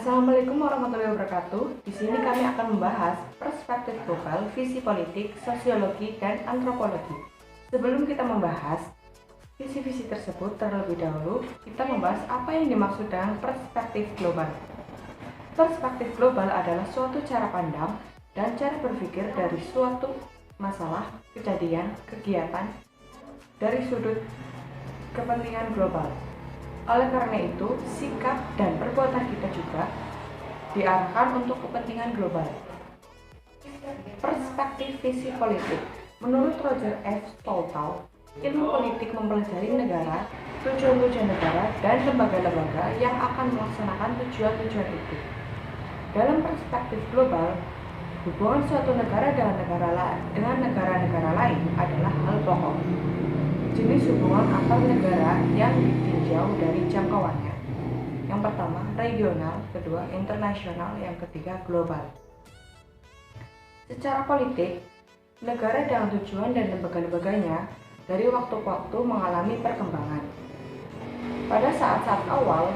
Assalamualaikum warahmatullahi wabarakatuh. Di sini kami akan membahas perspektif global, visi politik, sosiologi, dan antropologi. Sebelum kita membahas visi-visi tersebut, terlebih dahulu kita membahas apa yang dimaksud dengan perspektif global. Perspektif global adalah suatu cara pandang dan cara berpikir dari suatu masalah, kejadian, kegiatan dari sudut kepentingan global. Oleh karena itu, sikap dan perbuatan kita juga diarahkan untuk kepentingan global. Perspektif visi politik. Menurut Roger F. Stoltau, ilmu politik mempelajari negara, tujuan-tujuan negara, dan lembaga-lembaga yang akan melaksanakan tujuan-tujuan itu. Dalam perspektif global, hubungan suatu negara dengan negara-negara lain adalah hal pokok. Jenis hubungan antar negara yang ditinjau dari jangkauannya. Yang pertama, regional, kedua, internasional, yang ketiga, global. Secara politik, negara dengan tujuan dan lembaga-lembaganya dari waktu ke waktu mengalami perkembangan. Pada saat-saat awal,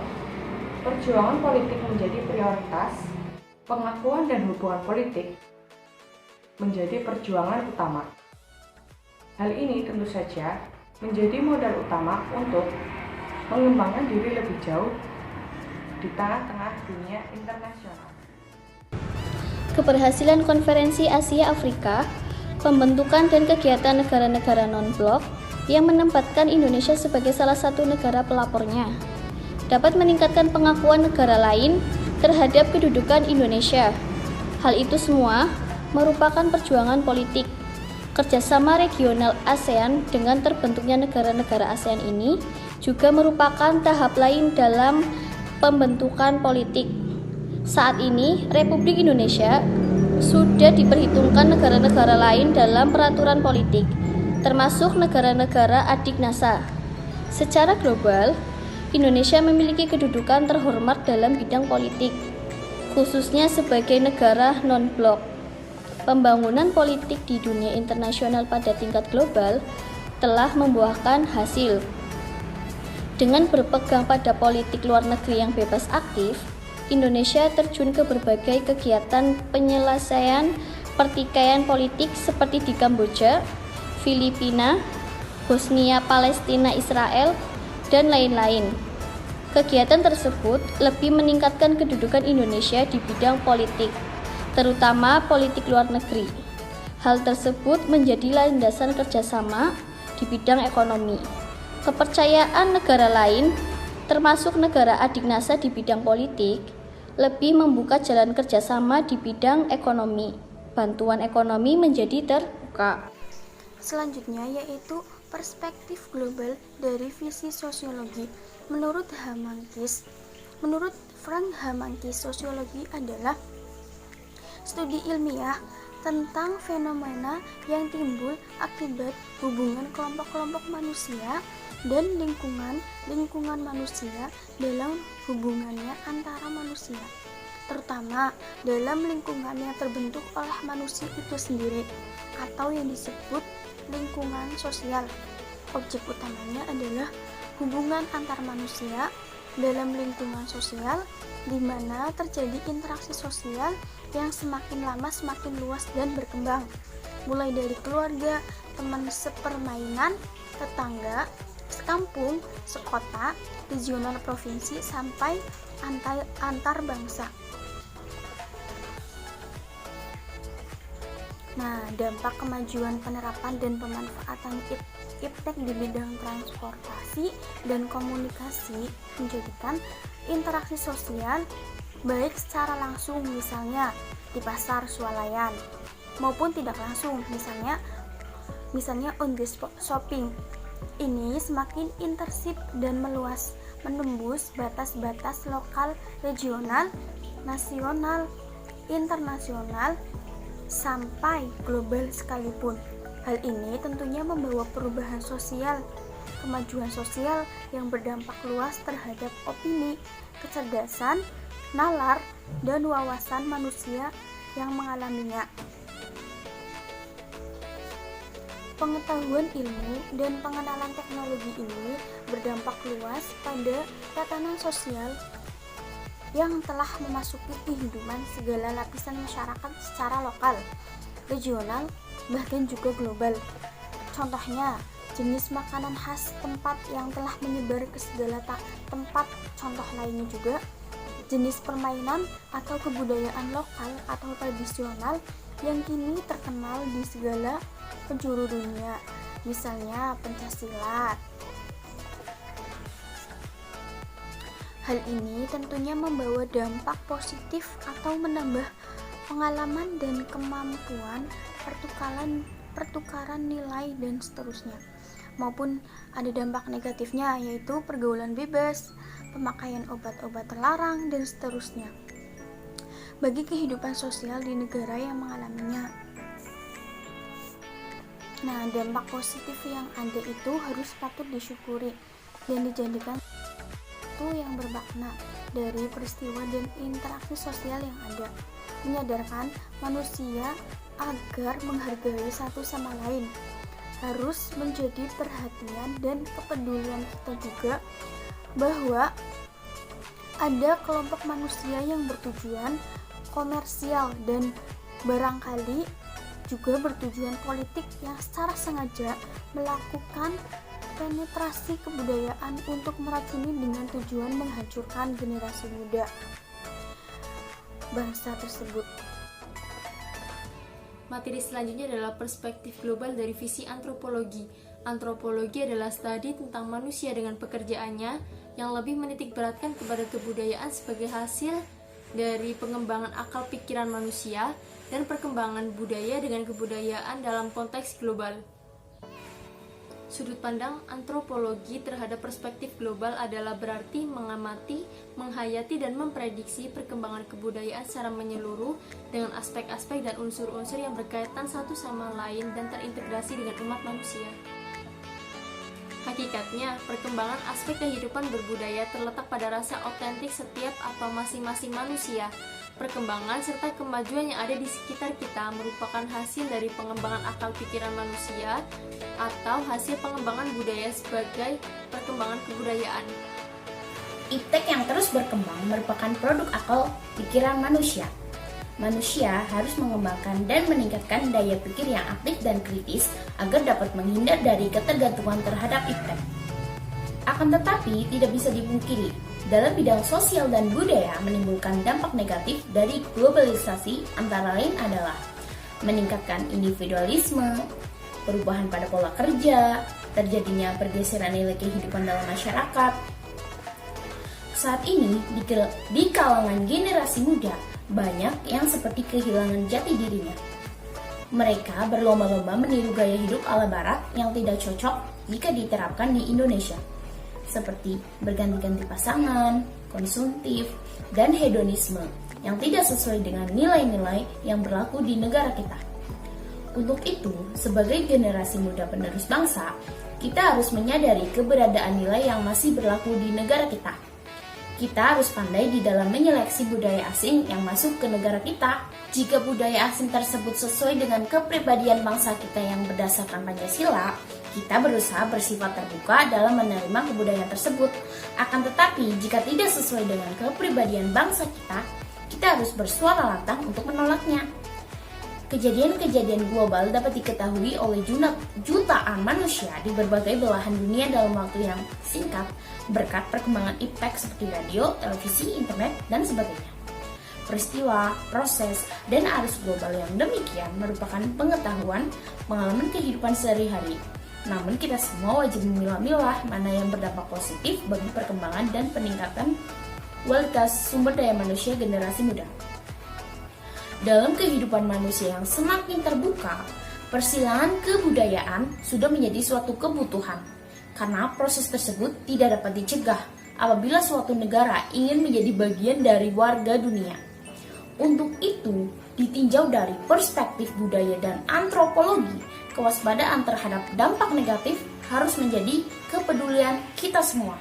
perjuangan politik menjadi prioritas, pengakuan dan hubungan politik menjadi perjuangan utama. Hal ini tentu saja menjadi modal utama untuk mengembangkan diri lebih jauh di tengah-tengah dunia internasional. Keberhasilan Konferensi Asia Afrika, pembentukan dan kegiatan negara-negara non-blok yang menempatkan Indonesia sebagai salah satu negara pelapornya, dapat meningkatkan pengakuan negara lain terhadap kedudukan Indonesia. Hal itu semua merupakan perjuangan politik. Kerjasama regional ASEAN dengan terbentuknya negara-negara ASEAN ini juga merupakan tahap lain dalam pembentukan politik. Saat ini, Republik Indonesia sudah diperhitungkan negara-negara lain dalam peraturan politik, termasuk negara-negara adik NASA. Secara global, Indonesia memiliki kedudukan terhormat dalam bidang politik, khususnya sebagai negara non-blok. Pembangunan politik di dunia internasional pada tingkat global telah membuahkan hasil. Dengan berpegang pada politik luar negeri yang bebas aktif, Indonesia terjun ke berbagai kegiatan penyelesaian pertikaian politik seperti di Kamboja, Filipina, Bosnia, Palestina, Israel, dan lain-lain. Kegiatan tersebut lebih meningkatkan kedudukan Indonesia di bidang politik, terutama politik luar negeri. Hal tersebut menjadi landasan kerjasama di bidang ekonomi. Kepercayaan negara lain, termasuk negara adik NASA di bidang politik, lebih membuka jalan kerjasama di bidang ekonomi. Bantuan ekonomi menjadi terbuka. Selanjutnya yaitu perspektif global dari visi sosiologi. Menurut Frank H. Mankis, sosiologi adalah studi ilmiah tentang fenomena yang timbul akibat hubungan kelompok-kelompok manusia dan lingkungan manusia dalam hubungannya antara manusia, terutama dalam lingkungan yang terbentuk oleh manusia itu sendiri atau yang disebut lingkungan sosial. Objek utamanya adalah hubungan antar manusia dalam lingkungan sosial, di mana terjadi interaksi sosial yang semakin lama semakin luas dan berkembang, mulai dari keluarga, teman sepermainan, tetangga, sekampung, sekota, regional, provinsi, sampai antar bangsa. Nah, dampak kemajuan penerapan dan pemanfaatan iptek di bidang transportasi dan komunikasi menjadikan interaksi sosial baik secara langsung, misalnya di pasar swalayan, maupun tidak langsung, misalnya on the spot shopping. Ini semakin intensif dan meluas, menembus batas-batas lokal, regional, nasional, internasional, sampai global sekalipun. Hal ini tentunya membawa perubahan sosial, kemajuan sosial yang berdampak luas terhadap opini, kecerdasan, nalar, dan wawasan manusia yang mengalaminya. Pengetahuan ilmu dan pengenalan teknologi ini berdampak luas pada tatanan sosial yang telah memasuki kehidupan segala lapisan masyarakat secara lokal, regional, bahkan juga global. Contohnya, jenis makanan khas tempat yang telah menyebar ke segala tempat. Contoh lainnya juga, jenis permainan atau kebudayaan lokal atau tradisional yang kini terkenal di segala penjuru dunia, misalnya pencaksilat. Hal ini tentunya membawa dampak positif atau menambah pengalaman dan kemampuan pertukaran nilai dan seterusnya. Maupun ada dampak negatifnya, yaitu pergaulan bebas, pemakaian obat-obat terlarang, dan seterusnya bagi kehidupan sosial di negara yang mengalaminya. Nah, dampak positif yang ada itu harus patut disyukuri dan dijadikan itu yang bermakna dari peristiwa dan interaksi sosial yang ada, menyadarkan manusia agar menghargai satu sama lain, harus menjadi perhatian dan kepedulian kita juga bahwa ada kelompok manusia yang bertujuan komersial dan barangkali juga bertujuan politik yang secara sengaja melakukan penetrasi kebudayaan untuk meracuni dengan tujuan menghancurkan generasi muda bangsa tersebut. Materi selanjutnya adalah perspektif global dari visi antropologi. Antropologi adalah studi tentang manusia dengan pekerjaannya yang lebih menitikberatkan kepada kebudayaan sebagai hasil dari pengembangan akal pikiran manusia dan perkembangan budaya dengan kebudayaan dalam konteks global. Sudut pandang antropologi terhadap perspektif global adalah berarti mengamati, menghayati, dan memprediksi perkembangan kebudayaan secara menyeluruh dengan aspek-aspek dan unsur-unsur yang berkaitan satu sama lain dan terintegrasi dengan umat manusia. Hakikatnya, perkembangan aspek kehidupan berbudaya terletak pada rasa otentik setiap atau masing-masing manusia. Perkembangan serta kemajuan yang ada di sekitar kita merupakan hasil dari pengembangan akal pikiran manusia atau hasil pengembangan budaya sebagai perkembangan kebudayaan. Iptek yang terus berkembang merupakan produk akal pikiran manusia. Manusia harus mengembangkan dan meningkatkan daya pikir yang aktif dan kritis agar dapat menghindar dari ketergantungan terhadap iptek. Akan tetapi, tidak bisa dipungkiri, dalam bidang sosial dan budaya menimbulkan dampak negatif dari globalisasi, antara lain adalah meningkatkan individualisme, perubahan pada pola kerja, terjadinya pergeseran nilai kehidupan dalam masyarakat. Saat ini, di kalangan generasi muda, banyak yang seperti kehilangan jati dirinya. Mereka berlomba-lomba meniru gaya hidup ala barat yang tidak cocok jika diterapkan di Indonesia, seperti berganti-ganti pasangan, konsumtif, dan hedonisme yang tidak sesuai dengan nilai-nilai yang berlaku di negara kita. Untuk itu, sebagai generasi muda penerus bangsa, kita harus menyadari keberadaan nilai yang masih berlaku di negara kita. Kita harus pandai di dalam menyeleksi budaya asing yang masuk ke negara kita. Jika budaya asing tersebut sesuai dengan kepribadian bangsa kita yang berdasarkan Pancasila, kita berusaha bersifat terbuka dalam menerima kebudayaan tersebut. Akan tetapi, jika tidak sesuai dengan kepribadian bangsa kita harus bersuara lantang untuk menolaknya. Kejadian-kejadian global dapat diketahui oleh jutaan manusia di berbagai belahan dunia dalam waktu yang singkat berkat perkembangan iptek seperti radio, televisi, internet, dan sebagainya. Peristiwa, proses, dan arus global yang demikian merupakan pengetahuan, pengalaman kehidupan sehari-hari. Namun kita semua wajib memilah-milah mana yang berdampak positif bagi perkembangan dan peningkatan kualitas sumber daya manusia generasi muda. Dalam kehidupan manusia yang semakin terbuka, persilangan kebudayaan sudah menjadi suatu kebutuhan, karena proses tersebut tidak dapat dicegah apabila suatu negara ingin menjadi bagian dari warga dunia. Untuk itu, ditinjau dari perspektif budaya dan antropologi, kewaspadaan terhadap dampak negatif harus menjadi kepedulian kita semua.